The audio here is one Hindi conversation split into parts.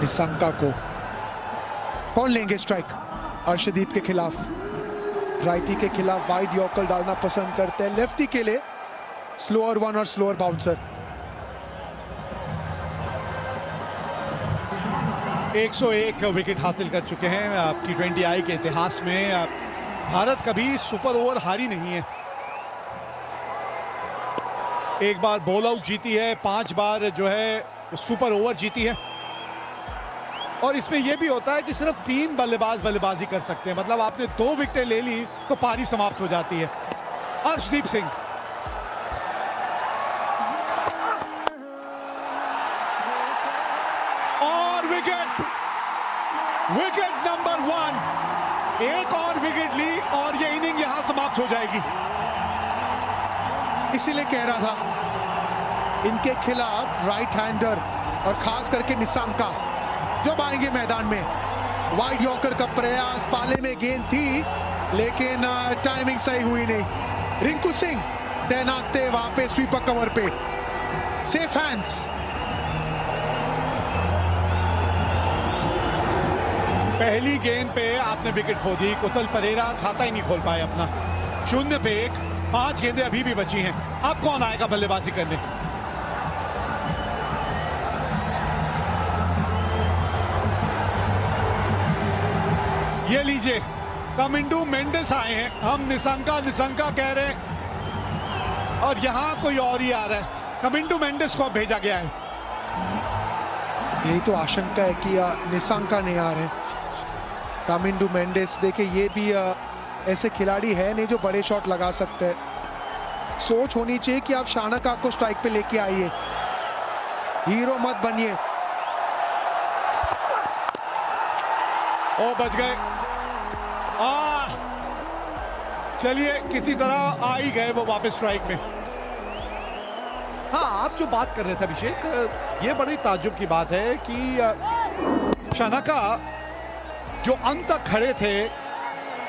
निसंका को कौन लेंगे स्ट्राइक? अर्शदीप के खिलाफ, राइटी के खिलाफ वाइड यॉर्कर डालना पसंद करते हैं, लेफ्टी के लिए स्लोअर वन और स्लोअर बाउंसर। 101 विकेट हासिल कर चुके हैं T20I के इतिहास में। भारत कभी सुपर ओवर हारी नहीं है। एक बार बॉल आउट जीती है, 5 बार जो है सुपर ओवर जीती है। और इसमें यह भी होता है कि सिर्फ 3 बल्लेबाज बल्लेबाजी कर सकते हैं, मतलब आपने 2 विकेटें ले ली तो पारी समाप्त हो जाती है। अर्शदीप सिंह और विकेट नंबर 1, एक और विकेट ली और ये इनिंग यहां समाप्त हो जाएगी। इसीलिए कह रहा था इनके खिलाफ राइट हैंडर और खास करके निसंका जब आएंगे मैदान में, वाइड यॉर्कर का प्रयास, पाले में गेंद थी लेकिन टाइमिंग सही हुई नहीं। रिंकू सिंह तैनात थे वहां पे स्वीपर कवर पे, सेफ हैंड्स। पहली गेंद पे आपने विकेट खो दी, कुशल परेरा खाता ही नहीं खोल पाए अपना। 0 पे 1, 5 गेंदें अभी भी बची हैं। अब कौन आएगा बल्लेबाजी करने? ये लीजिए, कमिंडू मेंडिस आए हैं। हम निसंका कह रहे हैं और यहां कोई और ही आ रहा है। कमिंडू मेंडिस को भेजा गया है। यही तो आशंका है कि निसंका नहीं आ रहे। कामिंडू मेंडिस, देखिए ये भी ऐसे खिलाड़ी है नहीं जो बड़े शॉट लगा सकते हैं। सोच होनी चाहिए कि आप शानका को स्ट्राइक पे लेके आइए, हीरो मत बनिए। ओ बच गए। चलिए किसी तरह आ ही गए वो वापस स्ट्राइक में। हाँ, आप जो बात कर रहे थे अभिषेक, ये बड़ी ताज्जुब की बात है कि शानका जो अंत तक खड़े थे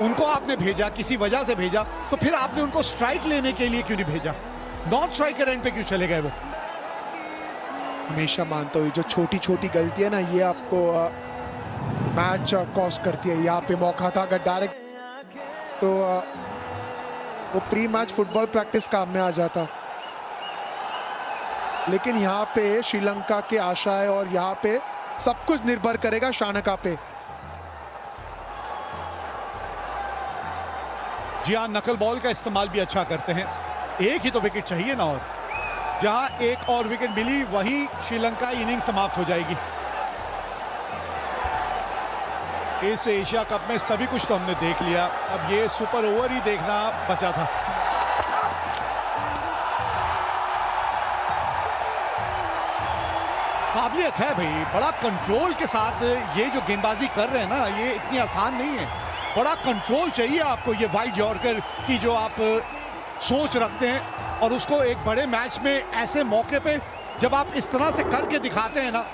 उनको आपने भेजा, किसी वजह से भेजा, तो फिर आपने उनको स्ट्राइक लेने के लिए क्यों नहीं भेजा? नॉन स्ट्राइकर एंड पे क्यों चले गए वो? हमेशा मानता हूँ जो छोटी छोटी गलती है ना, ये आपको मैच कॉस्ट करती है। यहाँ पे मौका था अगर डायरेक्ट तो वो प्री मैच फुटबॉल प्रैक्टिस काम में आ जाता, लेकिन यहाँ पे श्रीलंका के आशा है और यहाँ पे सब कुछ निर्भर करेगा शानका पे। जी हाँ, नकल बॉल का इस्तेमाल भी अच्छा करते हैं। एक ही तो विकेट चाहिए ना, और जहां एक और विकेट मिली वहीं श्रीलंका इनिंग समाप्त हो जाएगी। इस एशिया कप में सभी कुछ तो हमने देख लिया, अब ये सुपर ओवर ही देखना बचा था। काबिलियत है भाई, बड़ा कंट्रोल के साथ ये जो गेंदबाजी कर रहे हैं ना, ये इतनी आसान नहीं है। बड़ा कंट्रोल चाहिए आपको, ये वाइड यॉर्कर की जो आप सोच रखते हैं, और उसको एक बड़े मैच में ऐसे मौके पे जब आप इस तरह से करके दिखाते हैं ना,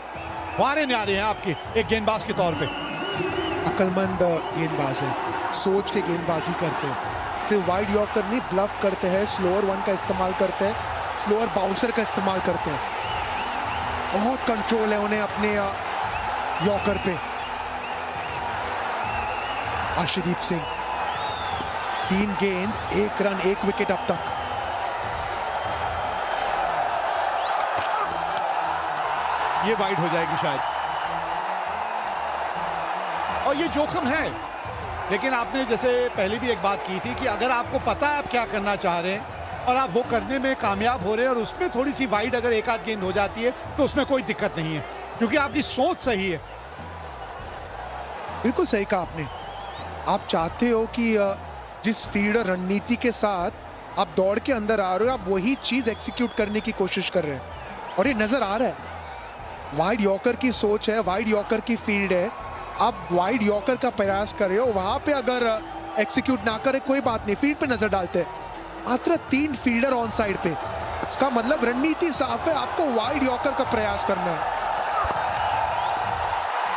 वारे न्यारे हैं आपके एक गेंदबाज के तौर पे। अक्लमंद गेंदबाज है, सोच के गेंदबाजी करते हैं, सिर्फ वाइड यॉर्कर नहीं ब्लफ करते हैं, स्लोअर वन का इस्तेमाल करते हैं, स्लोअर बाउंसर का इस्तेमाल करते हैं। बहुत कंट्रोल है उन्हें अपने यॉर्कर पे। अर्शदीप सिंह 3 गेंद 1 रन 1 विकेट अब तक। ये वाइड हो जाएगी शायद, और ये जोखिम है। लेकिन आपने जैसे पहले भी एक बात की थी कि अगर आपको पता है आप क्या करना चाह रहे हैं और आप वो करने में कामयाब हो रहे हैं और उसमें थोड़ी सी वाइड अगर एक आध गेंद हो जाती है तो उसमें कोई दिक्कत नहीं है, क्योंकि आपकी सोच सही है। बिल्कुल सही कहा आपने। आप चाहते हो कि जिस फील्डर रणनीति के साथ आप दौड़ के अंदर आ रहे हो, आप वही चीज एग्जीक्यूट करने की कोशिश कर रहे हैं, और ये नजर आ रहा है। वाइड यॉर्कर की सोच है, वाइड यॉर्कर की फील्ड है, आप वाइड यॉर्कर का प्रयास कर रहे हो। वहां पे अगर एक्सिक्यूट ना करे कोई बात नहीं, फील्ड पे नजर डालते हैं। मात्र 3 फील्डर ऑन साइड पे, इसका मतलब रणनीति साफ है, आपको वाइड यॉर्कर का प्रयास करना है।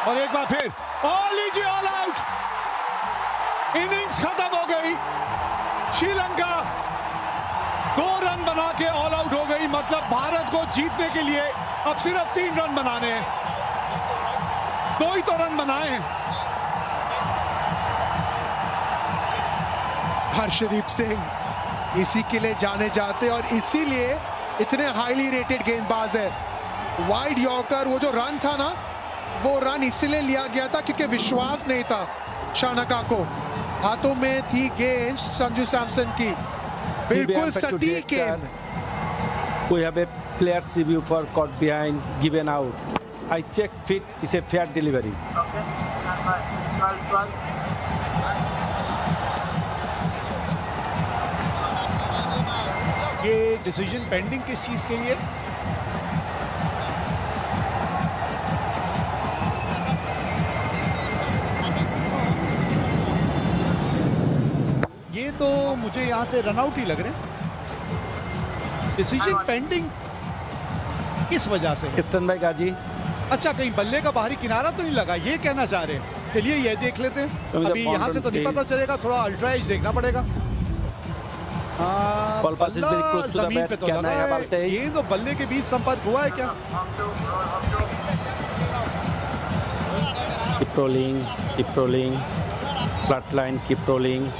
और एक बार फिर लीजिए ऑल आउट, इनिंग्स खत्म हो गई। श्रीलंका 2 रन बना के ऑल आउट हो गई, मतलब भारत को जीतने के लिए अब सिर्फ 3 रन बनाने हैं। दो ही तो रन बनाए हैं। हर्षदीप सिंह इसी के लिए जाने जाते और इसीलिए इतने हाईली रेटेड गेंदबाज है। वाइड यॉर्कर, वो जो रन था ना, वो रन इसलिए लिया गया था क्योंकि विश्वास नहीं था शानका को। हाथों में थी गेंद संजू सैमसन की, बिल्कुल सटीक गेंद। We have a player's review for caught behind, given out. I check fit is a fair delivery. Okay, stand by. 12. ये डिसीजन पेंडिंग किस चीज के लिए? ये तो मुझे यहां से रनआउट ही लग रहे हैं। डिसीजन पेंडिंग किस वजह से? Stand by Gaji. अच्छा, कहीं बल्ले का बाहरी किनारा तो नहीं लगा, ये कहना चाह रहे हैं। चलिए ये देख लेते हैं। अभी यहाँ से तो नहीं पता चलेगा, थोड़ा अल्ट्रा एज देखना पड़ेगा। Ball pass is very close to the जमीन bat. पे तो Can I लगा have है। Altaiz? ये तो बल्ले के बीच संपर्क हुआ है क्या? Keep rolling. Flat line, keep rolling,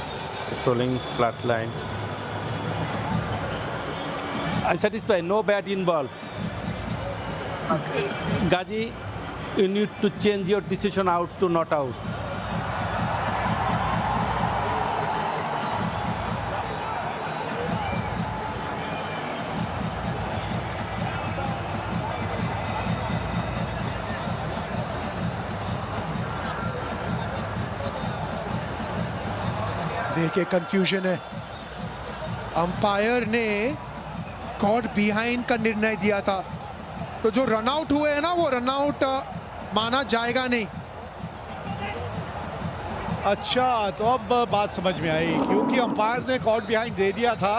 flat line. I'm satisfied, no bat involved. Gaji, you need to change your decision out to not out. देखिए कंफ्यूजन है। अंपायर ने कॉट बिहाइंड का निर्णय दिया था, तो जो रनआउट हुए हैं ना, वो रनआउट माना जाएगा नहीं। अच्छा, तो अब बात समझ में आई, क्योंकि अंपायर ने कॉट बिहाइंड दे दिया था,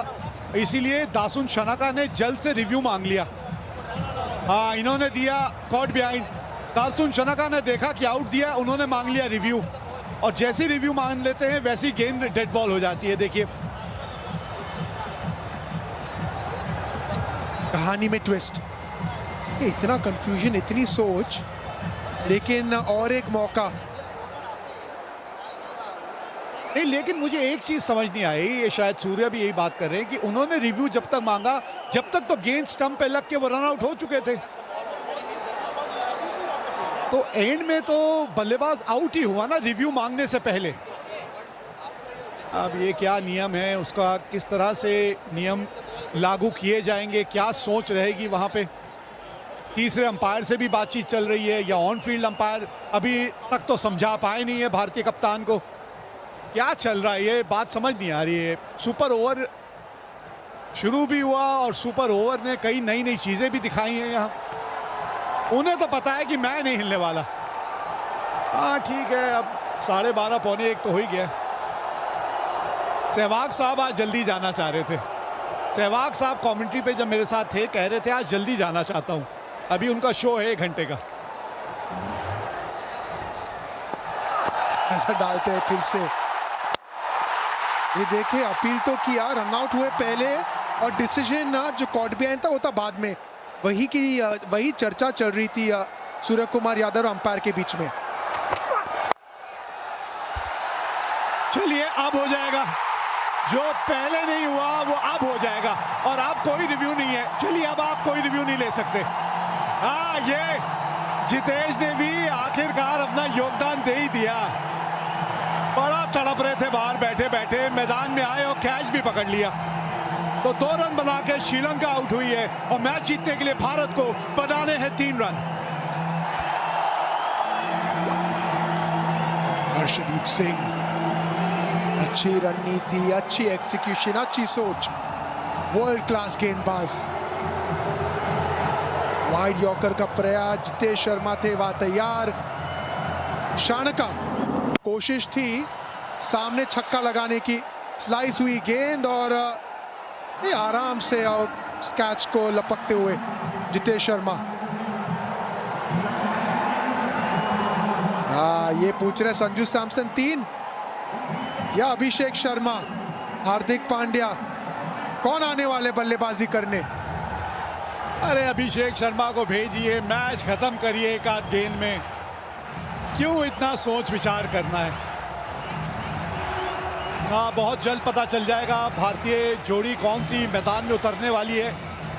इसीलिए दासुन शनाका ने जल्द से रिव्यू मांग लिया। हाँ, इन्होंने दिया कॉट बिहाइंड, दासुन शनाका ने देखा कि आउट दिया, उन्होंने मांग लिया रिव्यू, और जैसी रिव्यू मांग लेते हैं वैसी गेंद डेड बॉल हो जाती है। देखिए कहानी में ट्विस्ट, इतना कंफ्यूजन, इतनी सोच, लेकिन और एक मौका नहीं। लेकिन मुझे एक चीज समझ नहीं आई, ये शायद सूर्या भी यही बात कर रहे हैं कि उन्होंने रिव्यू जब तक मांगा, जब तक तो गेंद स्टंप पे लग के वो रन आउट हो चुके थे, तो एंड में तो बल्लेबाज आउट ही हुआ ना रिव्यू मांगने से पहले। अब ये क्या नियम है, उसका किस तरह से नियम लागू किए जाएंगे, क्या सोच रहेगी वहां पे। तीसरे अंपायर से भी बातचीत चल रही है, या ऑन फील्ड अंपायर अभी तक तो समझा पाए नहीं है भारतीय कप्तान को। क्या चल रहा है, ये बात समझ नहीं आ रही है। सुपर ओवर शुरू भी हुआ और सुपर ओवर ने कई नई नई चीजें भी दिखाई हैं यहाँ। उन्हें तो पता है कि मैं नहीं हिलने वाला। हाँ ठीक है, अब 12:30 पौने 1 तो हो ही गया। सहवाग साहब आज जल्दी जाना चाह रहे थे। सहवाग साहब कमेंट्री पे जब मेरे साथ थे, कह रहे थे आज जल्दी जाना चाहता हूं, अभी उनका शो है 1 घंटे का। ऐसा डालते हैं फिर से। ये देखिए, अपील तो किया, रनआउट हुए पहले, और डिसीजन जो कॉट बिहाइंड था वो था बाद में। वही चर्चा चल रही थी सूर्य कुमार यादव और अंपायर के बीच में। चलिए अब हो जाएगा, जो पहले नहीं हुआ वो अब हो जाएगा, और अब कोई रिव्यू नहीं है। चलिए अब आप कोई रिव्यू नहीं ले सकते। हाँ, ये जितेश ने भी आखिरकार अपना योगदान दे ही दिया। बड़ा तड़प रहे थे बाहर बैठे बैठे, मैदान में आए और कैच भी पकड़ लिया। तो 2 रन बना के श्रीलंका आउट हुई है, और मैच जीतने के लिए भारत को बनाने हैं 3 रन। हर्षदीप सिंह, अच्छी रणनीति, अच्छी एक्सिक्यूशन, अच्छी सोच, वर्ल्ड क्लास गेंदबाज। वाइड यॉर्कर का प्रयास, जितेश शर्मा थे वहां तैयार। शानका कोशिश थी सामने छक्का लगाने की, स्लाइस हुई गेंद और ये आराम से कैच को लपकते हुए जितेश शर्मा। ये पूछ रहे संजू सैमसन 3 या अभिषेक शर्मा, हार्दिक पांड्या, कौन आने वाले बल्लेबाजी करने? अरे अभिषेक शर्मा को भेजिए, मैच खत्म करिए एक आध गेंद में। क्यों इतना सोच विचार करना है? हाँ, बहुत जल्द पता चल जाएगा भारतीय जोड़ी कौन सी मैदान में उतरने वाली है।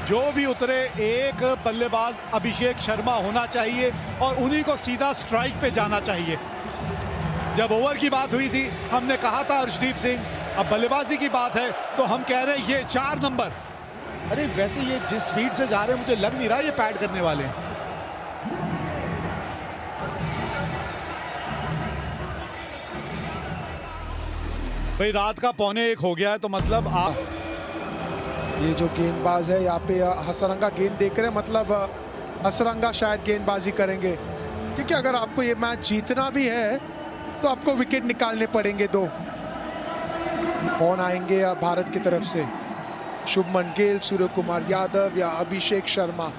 जो भी उतरे, एक बल्लेबाज अभिषेक शर्मा होना चाहिए और उन्हीं को सीधा स्ट्राइक पे जाना चाहिए। जब ओवर की बात हुई थी हमने कहा था अर्शदीप सिंह, अब बल्लेबाजी की बात है तो हम कह रहे हैं ये 4 नंबर। अरे वैसे ये जिस स्पीड से जा रहे हैं मुझे लग नहीं रहा ये पैड करने वाले हैं। भाई रात का 1:45 हो गया है तो मतलब आप ये जो गेंदबाज है यहाँ पे हसरंगा गेंद देख रहे हैं, मतलब हसरंगा शायद गेंदबाजी करेंगे, क्योंकि अगर आपको ये मैच जीतना भी है तो आपको विकेट निकालने पड़ेंगे 2। कौन आएंगे भारत की तरफ से? शुभमन गिल, सूर्य कुमार यादव या अभिषेक शर्मा?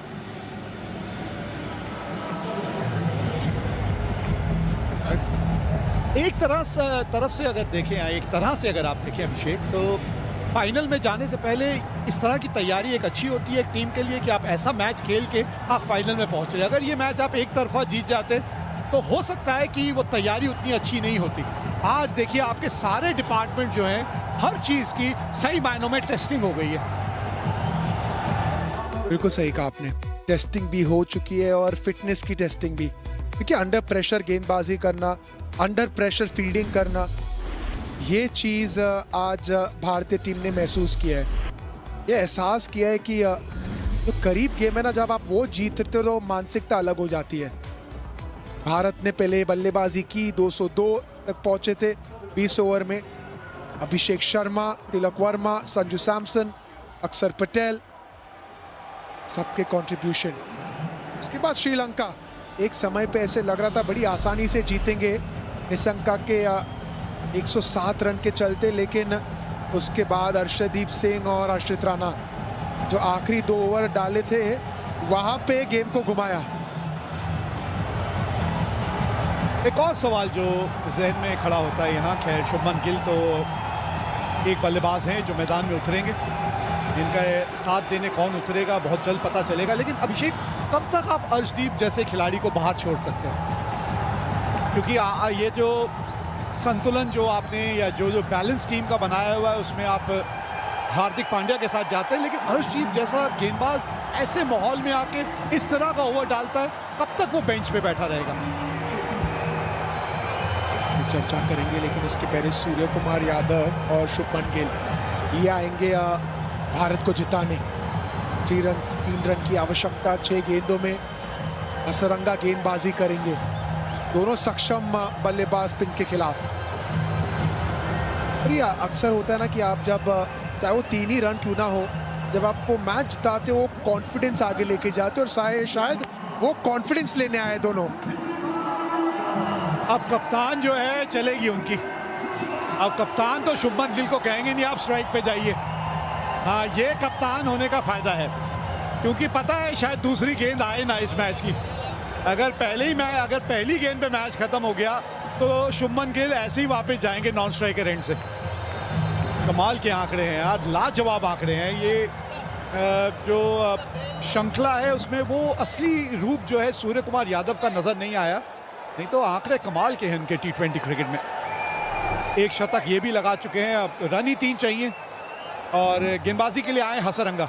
एक तरफ से अगर देखें, एक तरह से अगर आप देखें अभिषेक, तो फाइनल में जाने से पहले इस तरह की तैयारी एक अच्छी होती है एक टीम के लिए कि आप ऐसा मैच खेल के आप फाइनल में पहुंच रहे। अगर ये मैच आप एक तरफा जीत जाते तो हो सकता है कि वो तैयारी उतनी अच्छी नहीं होती। आज देखिए आपके सारे डिपार्टमेंट जो हैं, हर चीज की सही मायनों में टेस्टिंग हो गई है। बिल्कुल सही कहा आपने, टेस्टिंग भी हो चुकी है और फिटनेस की टेस्टिंग भी, क्योंकि अंडर प्रेशर गेंदबाजी करना, अंडर प्रेशर फील्डिंग करना, ये चीज आज भारतीय टीम ने महसूस किया है। ये एहसास किया है कि जो करीब गेम है ना, जब आप वो जीतते हो तो मानसिकता अलग हो जाती है। भारत ने पहले बल्लेबाजी की, 202 तक पहुंचे थे 20 ओवर में। अभिषेक शर्मा, तिलक वर्मा, संजू सैमसन, अक्षर पटेल, सबके कंट्रीब्यूशन। उसके बाद श्रीलंका, एक समय पे ऐसे लग रहा था बड़ी आसानी से जीतेंगे निशंका के 107 रन के चलते, लेकिन उसके बाद अर्शदीप सिंह और आश्रित राणा जो आखिरी 2 ओवर डाले थे वहां पे गेम को घुमाया। एक और सवाल जो जहन में खड़ा होता है यहाँ, खैर शुभमन गिल तो एक बल्लेबाज हैं जो मैदान में उतरेंगे, इनका साथ देने कौन उतरेगा बहुत जल्द पता चलेगा। लेकिन अभिषेक, कब तक आप अर्शदीप जैसे खिलाड़ी को बाहर छोड़ सकते हैं? क्योंकि ये जो संतुलन जो आपने या जो बैलेंस टीम का बनाया हुआ है उसमें आप हार्दिक पांड्या के साथ जाते हैं, लेकिन अर्शदीप जैसा गेंदबाज ऐसे माहौल में आके इस तरह का ओवर डालता है, कब तक वो बेंच पे बैठा रहेगा? चर्चा करेंगे, लेकिन उसके पहले सूर्य कुमार यादव और शुभमन गिल ये आएंगे भारत को जिताने। 3 रन की आवश्यकता 6 गेंदों में, हसरंगा गेंदबाजी करेंगे, दोनों सक्षम बल्लेबाज पिन के खिलाफ। और ये अक्सर होता है ना कि आप जब चाहे वो 3 ही रन क्यों ना हो, जब आपको मैच जिताते हो कॉन्फिडेंस आगे लेके जाते और शायद वो कॉन्फिडेंस लेने आए दोनों। अब कप्तान जो है चलेगी उनकी, अब कप्तान तो शुभमन गिल को कहेंगे नहीं आप स्ट्राइक पे जाइए। हाँ, ये कप्तान होने का फायदा है, क्योंकि पता है शायद दूसरी गेंद आए ना इस मैच की। अगर पहली गेंद पे मैच खत्म हो गया तो शुभमन गिल ऐसे ही वापस जाएंगे नॉन स्ट्राइकर एंड से। कमाल के आंकड़े हैं आज, लाजवाब आंकड़े हैं ये। जो श्रृंखला है उसमें वो असली रूप जो है सूर्य कुमार यादव का नजर नहीं आया, नहीं तो आंकड़े कमाल के हैं उनके T20 क्रिकेट में। एक शतक ये भी लगा चुके हैं, अब रन ही 3 चाहिए और गेंदबाजी के लिए आए हसरंगा।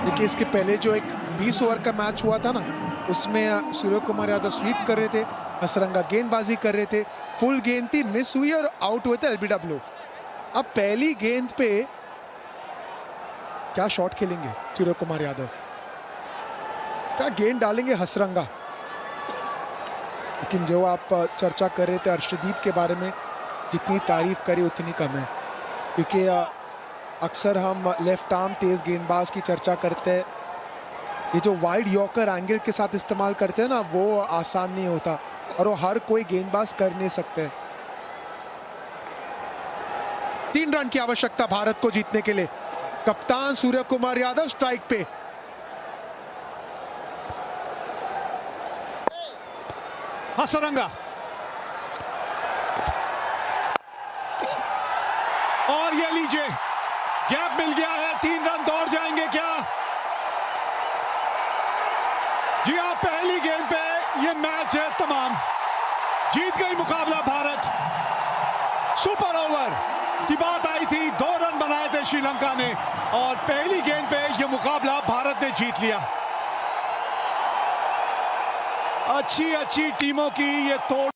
देखिए इसके पहले जो एक 20 ओवर का मैच हुआ था ना, उसमें सूर्य कुमार यादव स्वीप कर रहे थे, हसरंगा गेंदबाजी कर रहे थे, फुल गेंद थी, मिस हुई और आउट हुए थे LBW। अब पहली गेंद पे क्या शॉट खेलेंगे सूर्य कुमार यादव, क्या गेंद डालेंगे हसरंगा। लेकिन जो आप चर्चा कर रहे थे अर्शदीप के बारे में, जितनी तारीफ करी उतनी कम है, क्योंकि अक्सर हम लेफ्ट आर्म तेज गेंदबाज की चर्चा करते हैं, ये जो वाइड यॉर्कर एंगल के साथ इस्तेमाल करते हैं ना, वो आसान नहीं होता और वो हर कोई गेंदबाज कर नहीं सकते। 3 रन की आवश्यकता भारत को जीतने के लिए। कप्तान सूर्य कुमार यादव स्ट्राइक पे। हसरंगा और ये लीजिए गैप मिल गया है, 3 रन दौड़ जाएंगे क्या? जी हाँ, पहली गेंद पे ये मैच जीत गई मुकाबला भारत। सुपर ओवर की बात आई थी, 2 रन बनाए थे श्रीलंका ने और पहली गेंद पे यह मुकाबला भारत ने जीत लिया। अच्छी टीमों की ये तोड़